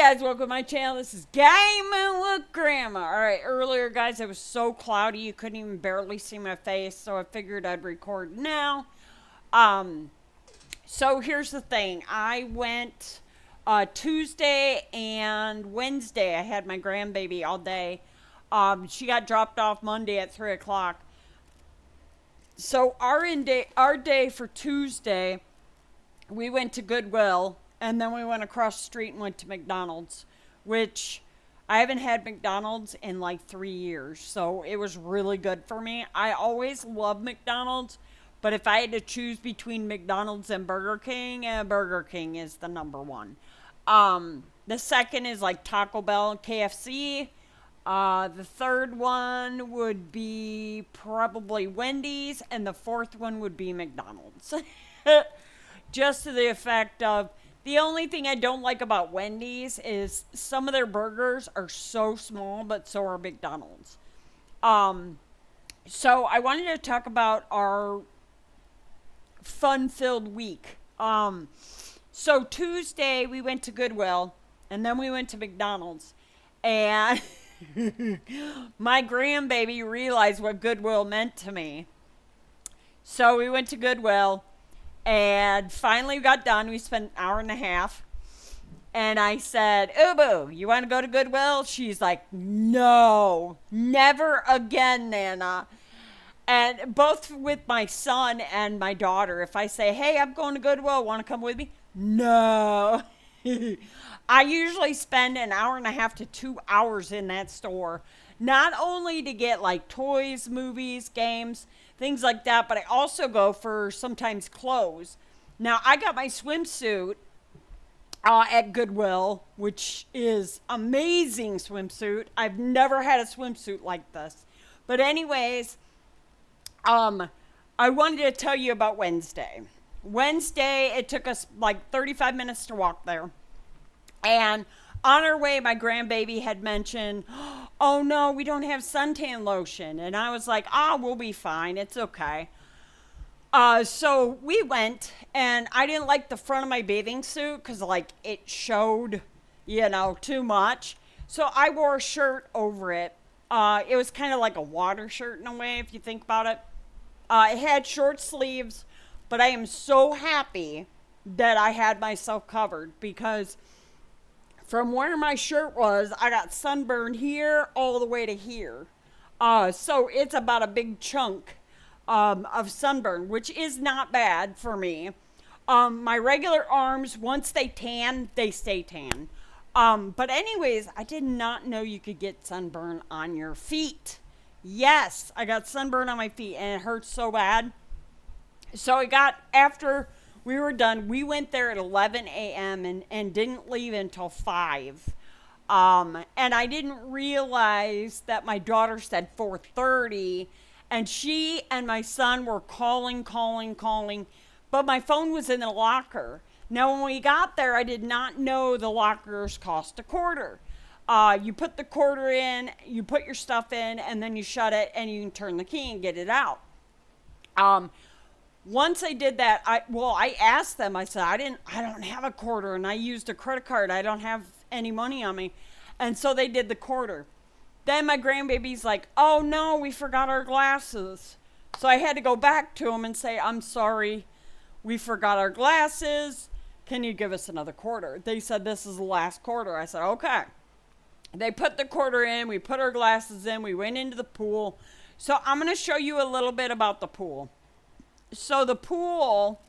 guys, welcome to my channel. This is Gaming with Grandma. Alright, earlier guys, it was so cloudy you couldn't even barely see my face, so I figured I'd record now. So here's the thing. I went Tuesday and Wednesday. I had my grandbaby all day. She got dropped off Monday at 3 o'clock. So our day for Tuesday, we went to Goodwill. And then we went across the street and went to McDonald's, which I haven't had McDonald's in like 3 years. So it was really good for me. I always love McDonald's, but if I had to choose between McDonald's and Burger King is the number one. The second is like Taco Bell and KFC. The third one would be probably Wendy's, and the fourth one would be McDonald's. Just to the effect of, the only thing I don't like about Wendy's is some of their burgers are so small, but so are McDonald's. So I wanted to talk about our fun-filled week. So Tuesday we went to Goodwill, and then we went to McDonald's, and my grandbaby realized what Goodwill meant to me. So we went to Goodwill. And finally we got done. We spent an hour and a half. And I said, Ubu, you want to go to Goodwill? She's like, no, never again, Nana. And both with my son and my daughter, if I say, hey, I'm going to Goodwill, want to come with me? No. I usually spend an hour and a half to 2 hours in that store. Not only to get like toys, movies, games, things like that, but I also go for sometimes clothes. Now, I got my swimsuit at Goodwill, which is amazing swimsuit. I've never had a swimsuit like this. But anyways, I wanted to tell you about Wednesday. Wednesday, it took us like 35 minutes to walk there. And on our way, my grandbaby had mentioned, oh no, we don't have suntan lotion. And I was like, we'll be fine. It's okay. So we went, and I didn't like the front of my bathing suit because like it showed, too much. So I wore a shirt over it. It was kind of like a water shirt in a way, if you think about it. It had short sleeves, but I am so happy that I had myself covered because from where my shirt was, I got sunburned here all the way to here. So it's about a big chunk of sunburn, which is not bad for me. My regular arms, once they tan, they stay tan. But anyways, I did not know you could get sunburn on your feet. Yes, I got sunburn on my feet, and it hurts so bad. So after we were done, we went there at 11 a.m. and didn't leave until 5. And I didn't realize that my daughter said 4:30, and she and my son were calling, but my phone was in the locker. Now, when we got there, I did not know the lockers cost $0.25. You put the quarter in, you put your stuff in, and then you shut it, and you can turn the key and get it out. Once I did that, I asked them, I said, I don't have a quarter, and I used a credit card. I don't have any money on me. And so they did the quarter. Then my grandbaby's like, oh no, we forgot our glasses. So I had to go back to them and say, I'm sorry, we forgot our glasses. Can you give us another quarter? They said, this is the last quarter. I said, okay. They put the quarter in, we put our glasses in, we went into the pool. So I'm going to show you a little bit about the pool. So the pool,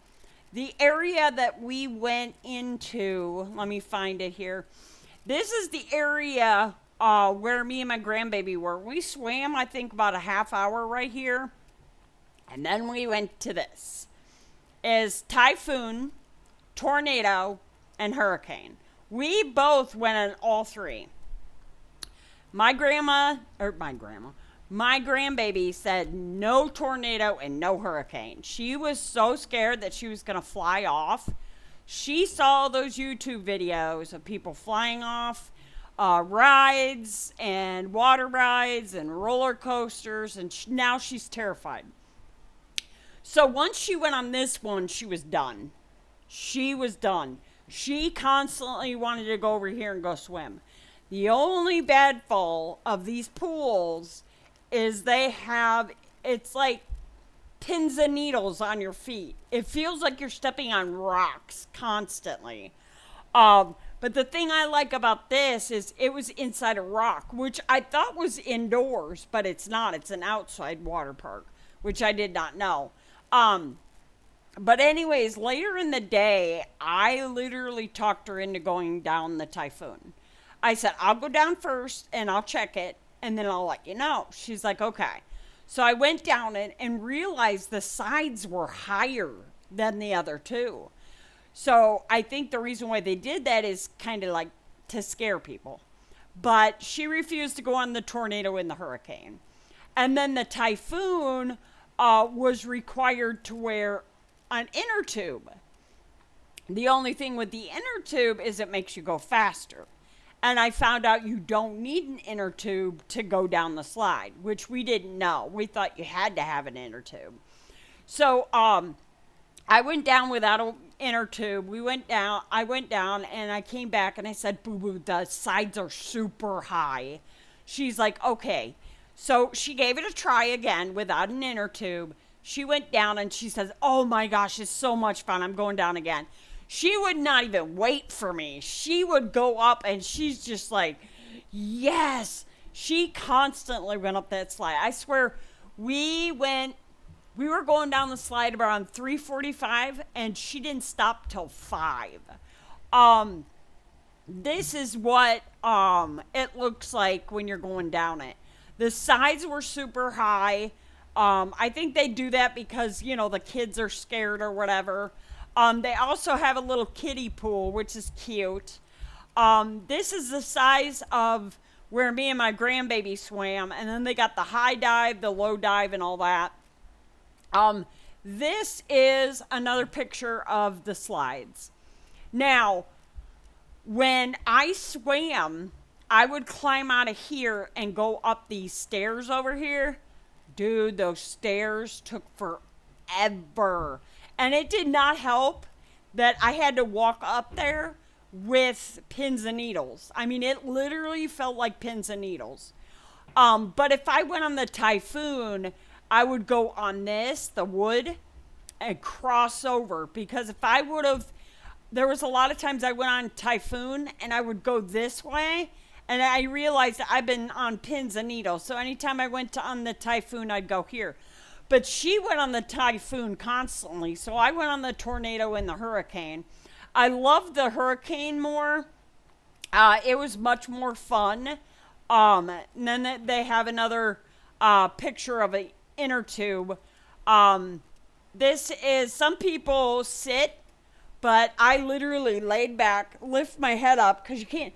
the area that we went into, let me find it here. This is the area where me and my grandbaby were. We swam, I think, about a half hour right here. And then we went to this. Is typhoon, tornado, and hurricane. We both went on all three. My grandbaby said no tornado and no hurricane. She was so scared that she was going to fly off. She saw those YouTube videos of people flying off rides and water rides and roller coasters, and now she's terrified. So once she went on this one, she was done. She was done. She constantly wanted to go over here and go swim. The only bad fall of these pools is they have, it's like pins and needles on your feet. It feels like you're stepping on rocks constantly. But the thing I like about this is it was inside a rock, which I thought was indoors, but it's not. It's an outside water park, which I did not know. But anyways, later in the day, I literally talked her into going down the Typhoon. I said, I'll go down first and I'll check it and then I'll let you know. She's like, okay. So I went down it and realized the sides were higher than the other two. So I think the reason why they did that is kind of like to scare people. But she refused to go on the tornado and the hurricane. And then the Typhoon was required to wear an inner tube. The only thing with the inner tube is it makes you go faster. And I found out you don't need an inner tube to go down the slide, which we didn't know. We thought you had to have an inner tube. So I went down without an inner tube. I went down and I came back and I said, boo boo, the sides are super high. She's like, okay. So she gave it a try again without an inner tube. She went down and she says, oh my gosh, it's so much fun. I'm going down again. She would not even wait for me. She would go up and she's just like, yes. She constantly went up that slide. I swear we were going down the slide around 3:45 and she didn't stop till 5. This is what it looks like when you're going down it. The sides were super high. I think they do that because, the kids are scared or whatever. They also have a little kiddie pool, which is cute. This is the size of where me and my grandbaby swam. And then they got the high dive, the low dive, and all that. This is another picture of the slides. Now, when I swam, I would climb out of here and go up these stairs over here. Dude, those stairs took forever. And it did not help that I had to walk up there with pins and needles. I mean, it literally felt like pins and needles. But if I went on the Typhoon, I would go on the wood, and cross over. Because if I would have, there was a lot of times I went on Typhoon and I would go this way. And I realized I've been on pins and needles. So anytime I went on the Typhoon, I'd go here. But she went on the Typhoon constantly. So I went on the tornado and the hurricane. I loved the hurricane more. It was much more fun. And then they have another picture of an inner tube. This is, some people sit, but I literally laid back, lift my head up, because you can't,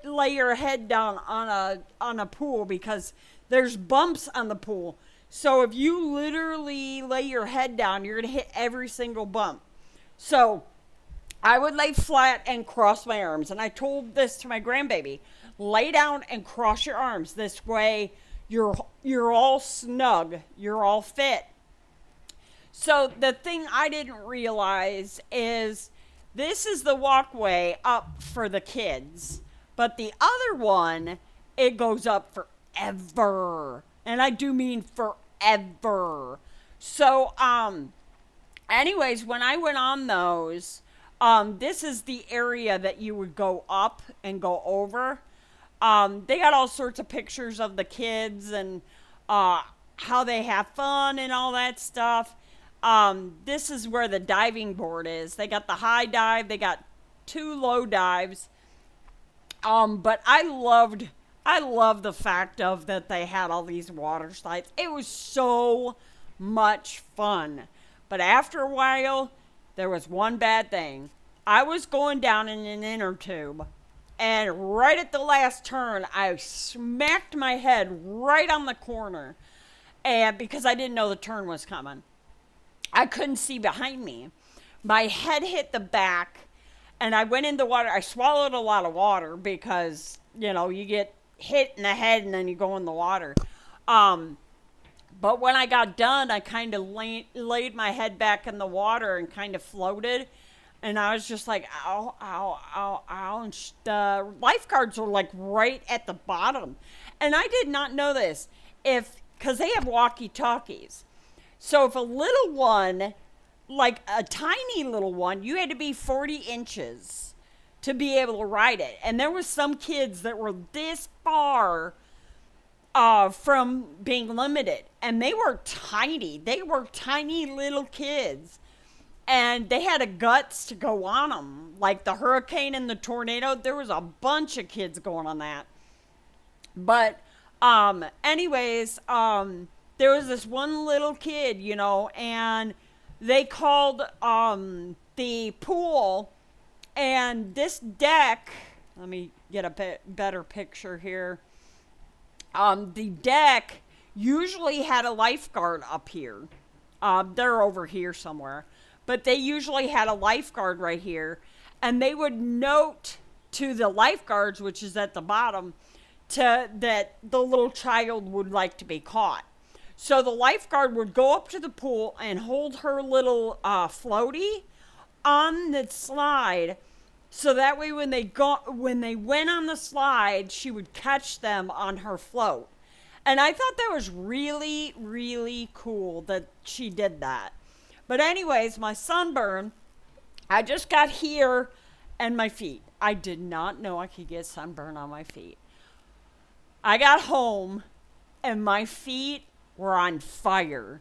lay your head down on a pool because there's bumps on the pool. So if you literally lay your head down, you're going to hit every single bump. So I would lay flat and cross my arms. And I told this to my grandbaby, lay down and cross your arms. This way you're all snug. You're all fit. So the thing I didn't realize is this is the walkway up for the kids. But the other one, it goes up forever. And I do mean forever. So, anyways, when I went on those, this is the area that you would go up and go over. They got all sorts of pictures of the kids and how they have fun and all that stuff. This is where the diving board is. They got the high dive. They got 2 low dives. But I love the fact of that they had all these water slides. It was so much fun. But after a while, there was one bad thing. I was going down in an inner tube, and right at the last turn, I smacked my head right on the corner, and because I didn't know the turn was coming. I couldn't see behind me. My head hit the back, and I went in the water. I swallowed a lot of water because, you get hit in the head and then you go in the water. But when I got done, I kind of laid my head back in the water and kind of floated. And I was just like, ow, ow, ow, ow. And the lifeguards were like right at the bottom. And I did not know this. Because they have walkie talkies. So if a little one, like a tiny little one, you had to be 40 inches to be able to ride it. And there was some kids that were this far from being limited. And they were tiny. They were tiny little kids. And they had the guts to go on them. Like the hurricane and the tornado, there was a bunch of kids going on that. But anyways, there was this one little kid, and they called the pool, and this deck, let me get a better picture here. The deck usually had a lifeguard up here. They're over here somewhere. But they usually had a lifeguard right here, and they would note to the lifeguards, which is at the bottom, that the little child would like to be caught. So the lifeguard would go up to the pool and hold her little floaty on the slide, so that way when they went on the slide, she would catch them on her float. And I thought that was really, really cool that she did that. But anyways, my sunburn, I just got here and my feet. I did not know I could get sunburn on my feet. I got home and my feet were on fire.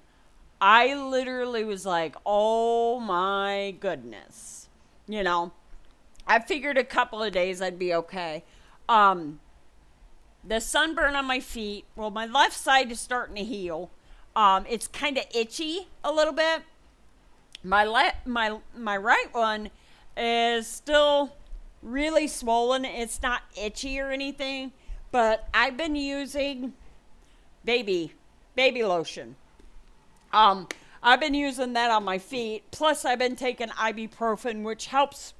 I literally was like, oh my goodness. I figured a couple of days I'd be okay. The sunburn on my feet, well, my left side is starting to heal. It's kind of itchy a little bit. My right one is still really swollen. It's not itchy or anything, but I've been using baby lotion. I've been using that on my feet. Plus, I've been taking ibuprofen, which helps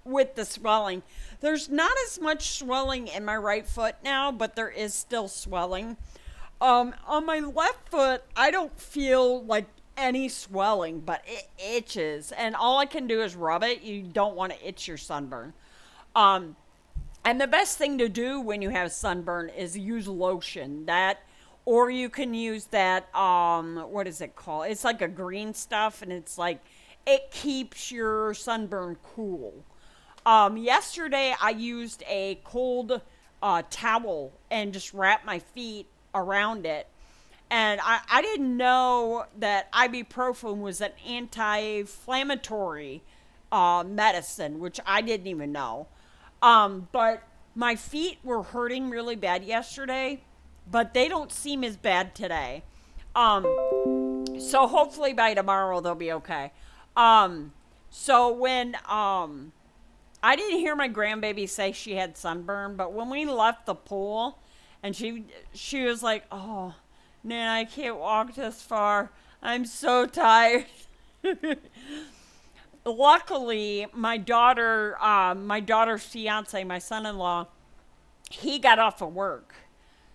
with the swelling. There's not as much swelling in my right foot now, but there is still swelling. On my left foot, I don't feel like any swelling, but it itches, and all I can do is rub it. You don't want to itch your sunburn. And the best thing to do when you have sunburn is use lotion. Or you can use that, what is it called? It's like a green stuff, and it's like, it keeps your sunburn cool. Yesterday I used a cold towel and just wrapped my feet around it. And I didn't know that ibuprofen was an anti-inflammatory medicine, which I didn't even know. But my feet were hurting really bad yesterday, but they don't seem as bad today. So hopefully by tomorrow they'll be okay. So when I didn't hear my grandbaby say she had sunburn, but when we left the pool, and she was like, "Oh, Nan, I can't walk this far. I'm so tired." Luckily, my daughter's fiance, my son-in-law, he got off of work.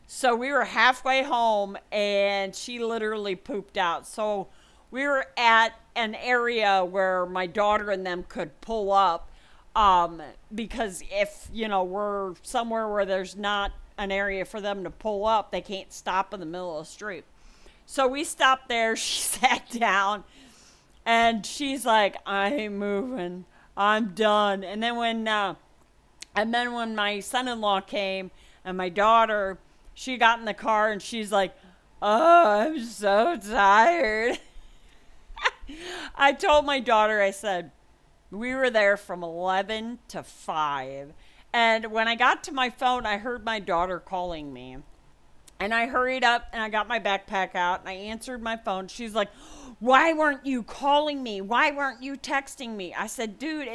So we were halfway home, and she literally pooped out. So we were at an area where my daughter and them could pull up, because if, we're somewhere where there's not an area for them to pull up, they can't stop in the middle of the street. So we stopped there. She sat down, and she's like, "I ain't moving. I'm done." And then when my son-in-law came and my daughter, she got in the car and she's like, "Oh, I'm so tired." I told my daughter, I said, we were there from 11 to 5. And when I got to my phone, I heard my daughter calling me. And I hurried up and I got my backpack out and I answered my phone. She's like, "Why weren't you calling me? Why weren't you texting me?" I said, "Dude,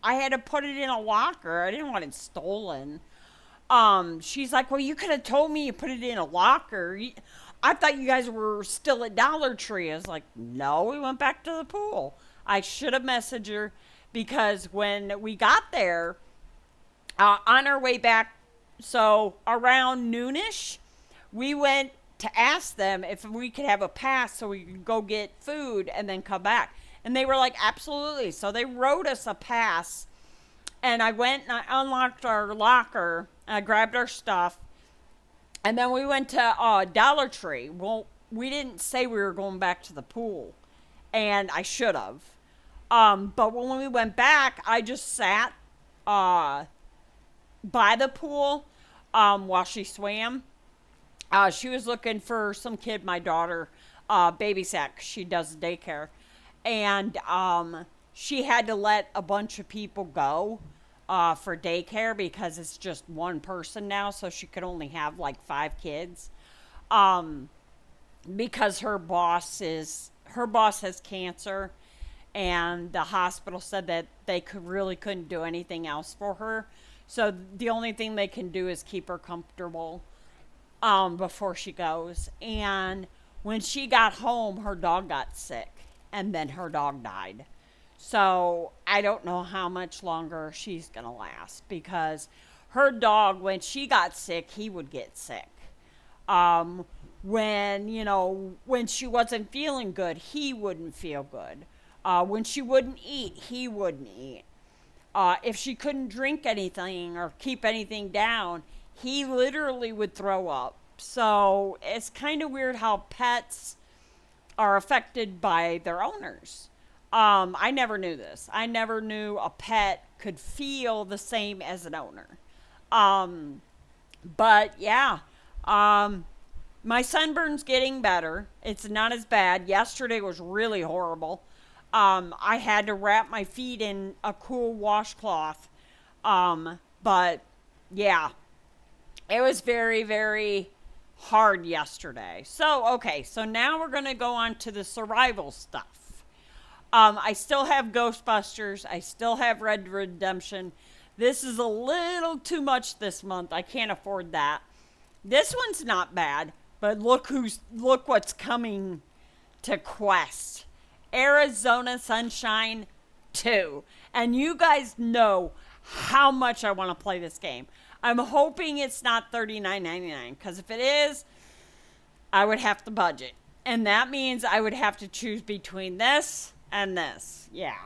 I had to put it in a locker. I didn't want it stolen." She's like, "Well, you could have told me you put it in a locker. I thought you guys were still at Dollar Tree." I was like, "No, we went back to the pool." I should have messaged her, because when we got there, on our way back, so around noonish, we went to ask them if we could have a pass so we could go get food and then come back. And they were like, absolutely. So they wrote us a pass. And I went and I unlocked our locker. And I grabbed our stuff. And then we went to Dollar Tree. Well, we didn't say we were going back to the pool. And I should have. But when we went back, I just sat by the pool while she swam. She was looking for some kid my daughter babysat 'cause she does daycare. And she had to let a bunch of people go for daycare because it's just one person now, so she could only have like 5 kids. Because her boss has cancer, and the hospital said that they couldn't do anything else for her. So the only thing they can do is keep her comfortable before she goes. And when she got home, her dog got sick, and then her dog died. So I don't know how much longer she's going to last, because her dog, when she got sick, he would get sick. When she wasn't feeling good, he wouldn't feel good. When she wouldn't eat, he wouldn't eat. If she couldn't drink anything or keep anything down, he literally would throw up. So it's kind of weird how pets are affected by their owners. I never knew this. I never knew a pet could feel the same as an owner. But yeah, my sunburn's getting better. It's not as bad. Yesterday was really horrible. I had to wrap my feet in a cool washcloth. But yeah, it was very, very hard yesterday. So now we're going to go on to the survival stuff. I still have Ghostbusters. I still have Red Dead Redemption. This is a little too much this month. I can't afford that. This one's not bad, but look what's coming to Quest. Arizona Sunshine 2. And you guys know how much I want to play this game. I'm hoping it's not $39.99, because if it is, I would have to budget. And that means I would have to choose between this and this. Yeah.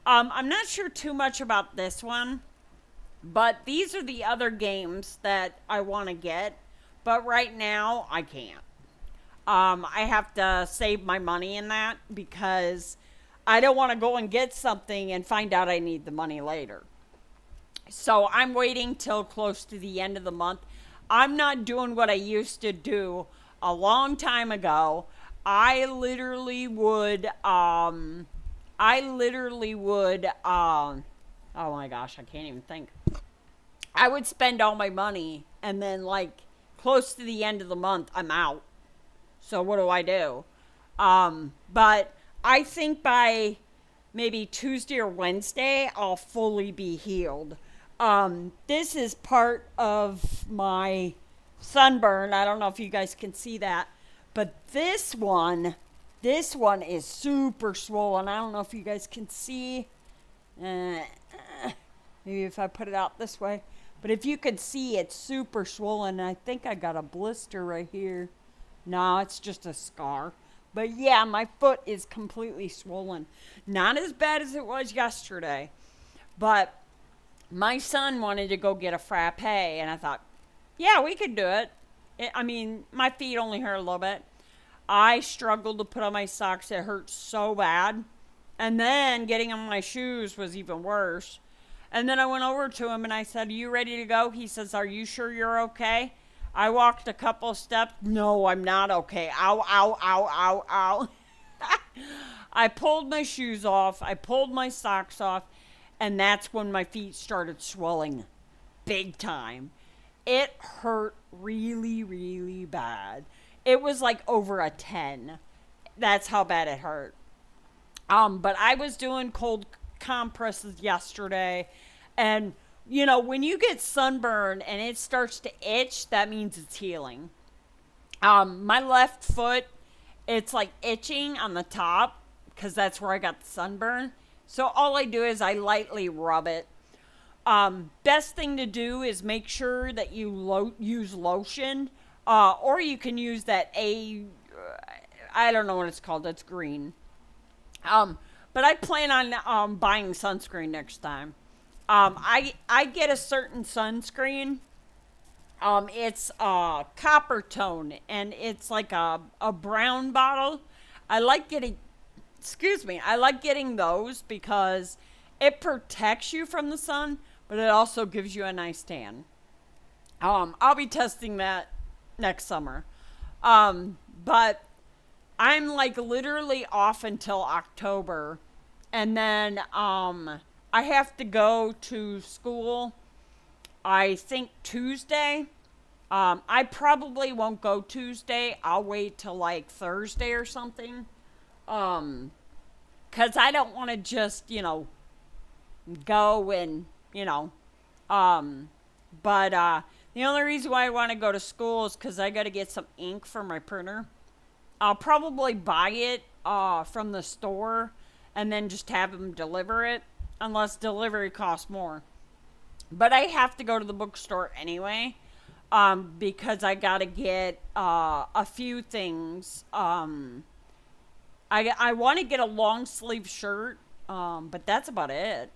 I'm not sure too much about this one, but these are the other games that I want to get. But right now, I can't. I have to save my money in that, because I don't want to go and get something and find out I need the money later. So I'm waiting till close to the end of the month. I'm not doing what I used to do a long time ago. I literally would, oh my gosh, I can't even think. I would spend all my money, and then like close to the end of the month, I'm out. So what do? But I think by maybe Tuesday or Wednesday, I'll fully be healed. This is part of my sunburn. I don't know if you guys can see that, but this one is super swollen. I don't know if you guys can see. Maybe if I put it out this way. But if you can see, it's super swollen. I think I got a blister right here. No, it's just a scar. But yeah, my foot is completely swollen. Not as bad as it was yesterday. But my son wanted to go get a frappe, and I thought, yeah, we could do it. My feet only hurt a little bit. I struggled to put on my socks. It hurt so bad. And then getting on my shoes was even worse. And then I went over to him and I said, "Are you ready to go?" He says, "Are you sure you're okay?" I walked a couple steps. "No, I'm not okay. Ow, ow, ow, ow, ow." I pulled my shoes off. I pulled my socks off. And that's when my feet started swelling big time. It hurt really, really bad. It was like over a 10. That's how bad it hurt. But I was doing cold compresses yesterday. And, when you get sunburn and it starts to itch, that means it's healing. My left foot, it's like itching on the top, because that's where I got the sunburn. So all I do is I lightly rub it. Best thing to do is make sure that you use lotion, or you can use that I don't know what it's called. It's green. But I plan on buying sunscreen next time. I get a certain sunscreen. It's copper tone, and it's like a brown bottle. I like getting, excuse me, I like getting those because it protects you from the sun, but it also gives you a nice tan. I'll be testing that next summer. But I'm like literally off until October, and then I have to go to school. I think Tuesday. I probably won't go Tuesday. I'll wait till like Thursday or something. Cause I don't want to just go and um, but the only reason why I want to go to school is because I got to get some ink for my printer. I'll probably buy it from the store and then just have them deliver it, unless delivery costs more. But I have to go to the bookstore anyway, because I got to get a few things. I want to get a long sleeve shirt, but that's about it.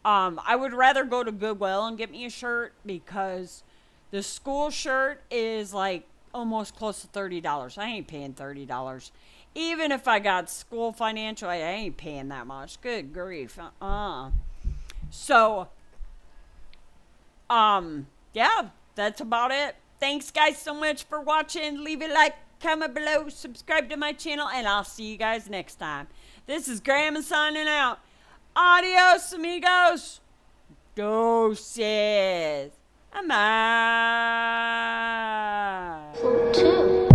I would rather go to Goodwill and get me a shirt because the school shirt is like almost close to $30. I ain't paying $30. Even if I got school financial, I ain't paying that much. Good grief. So, yeah, that's about it. Thanks, guys, so much for watching. Leave a like, comment below, subscribe to my channel, and I'll see you guys next time. This is Grandma signing out. Adios, amigos. Doses. I'm out. For two.